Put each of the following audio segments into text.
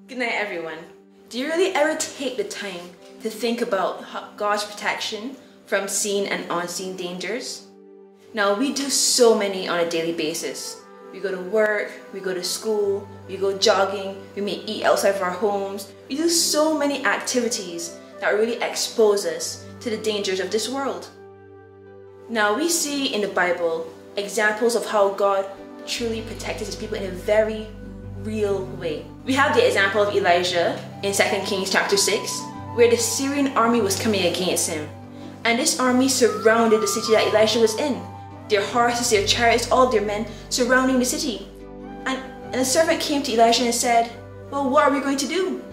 Good night, everyone. Do you really ever take the time to think about God's protection from seen and unseen dangers? Now, we do so many on a daily basis. We go to work, we go to school, we go jogging, we may eat outside of our homes. We do so many activities that really expose us to the dangers of this world. Now, we see in the Bible examples of how God truly protected his people in a very real way. We have the example of Elijah in 2 Kings chapter 6, where the Syrian army was coming against him. And this army surrounded the city that Elijah was in. Their horses, their chariots, all their men surrounding the city. And a servant came to Elijah and said, "Well, what are we going to do?"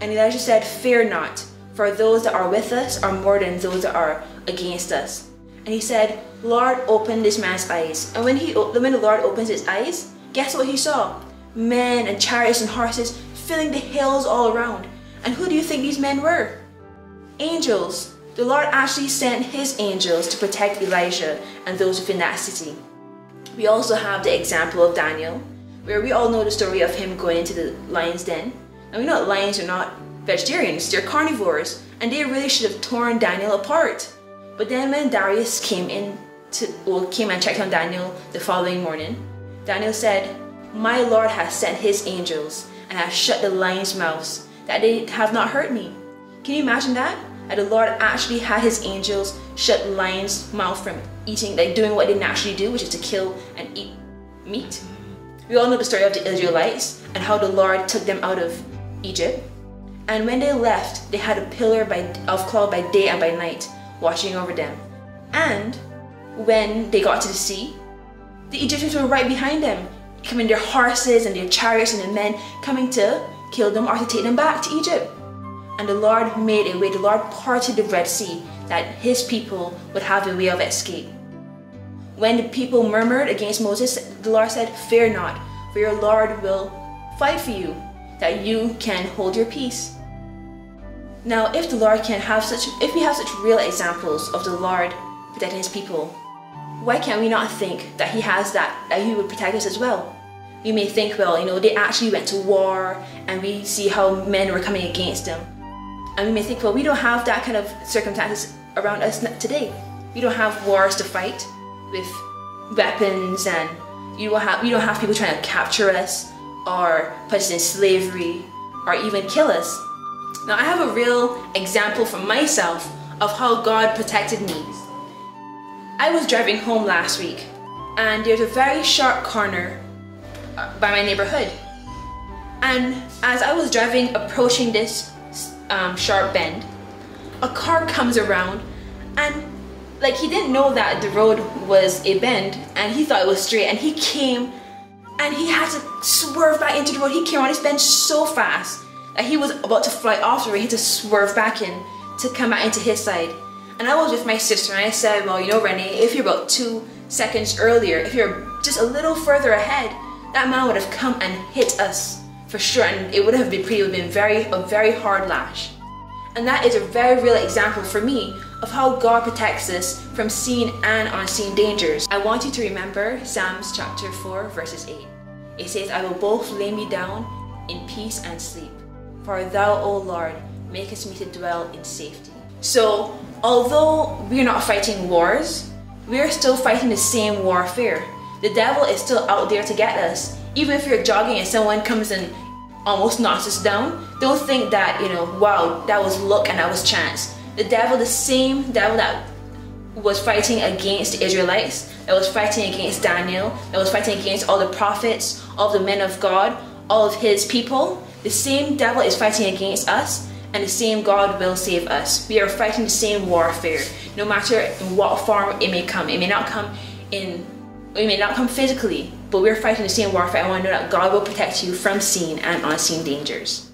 And Elijah said, "Fear not, for those that are with us are more than those that are against us." And he said, "Lord, open this man's eyes." And when the Lord opens his eyes, guess what he saw? Men and chariots and horses filling the hills all around. And who do you think these men were? Angels. The Lord actually sent his angels to protect Elijah and those within that city. We also have the example of Daniel, where we all know the story of him going into the lion's den. And we know that lions are not vegetarians, they're carnivores, and they really should have torn Daniel apart. But then when Darius came and checked on Daniel the following morning, Daniel said, "My Lord has sent his angels and has shut the lions' mouths, that they have not hurt me." Can you imagine that? That the Lord actually had his angels shut lions' mouth from eating, like doing what they naturally do, which is to kill and eat meat. We all know the story of the Israelites and how the Lord took them out of Egypt. And when they left, they had a pillar of cloud by day and by night watching over them. And when they got to the sea, the Egyptians were right behind them, coming their horses and their chariots and the men coming to kill them or to take them back to Egypt. And the Lord made a way, the Lord parted the Red Sea, that his people would have a way of escape. When the people murmured against Moses, the Lord said, "Fear not, for your Lord will fight for you, that you can hold your peace." Now, if we have such real examples of the Lord protecting his people, why can't we not think that that he would protect us as well? We may think, well, they actually went to war, and we see how men were coming against them. And we may think, well, we don't have that kind of circumstances around us today. We don't have wars to fight with weapons, and we don't have people trying to capture us or put us in slavery or even kill us. Now, I have a real example from myself of how God protected me. I was driving home last week, and there's a very sharp corner by my neighborhood. And as I was driving, approaching this sharp bend, a car comes around, and he didn't know that the road was a bend, and he thought it was straight, and he came and he had to swerve back into the road. He came on this bend so fast that he was about to fly off the road. He had to swerve back in to come back into his side. And I was with my sister, and I said, "Well, Renee, if you're about 2 seconds earlier, if you're just a little further ahead, that man would have come and hit us for sure, and it would have been a very hard lash." And that is a very real example for me of how God protects us from seen and unseen dangers. I want you to remember Psalms chapter 4 verses 8. It says, "I will both lay me down in peace and sleep, for thou, O Lord, makest me to dwell in safety." So, although we're not fighting wars, we're still fighting the same warfare. The devil is still out there to get us. Even if you're jogging and someone comes and almost knocks us down, don't think that, wow, that was luck and that was chance. The same devil that was fighting against the Israelites, that was fighting against Daniel, that was fighting against all the prophets, all the men of God, all of his people, the same devil is fighting against us, and the same God will save us. We are fighting the same warfare, no matter in what form it may come. It may not come physically, but we're fighting the same warfare. I want to know that God will protect you from seen and unseen dangers.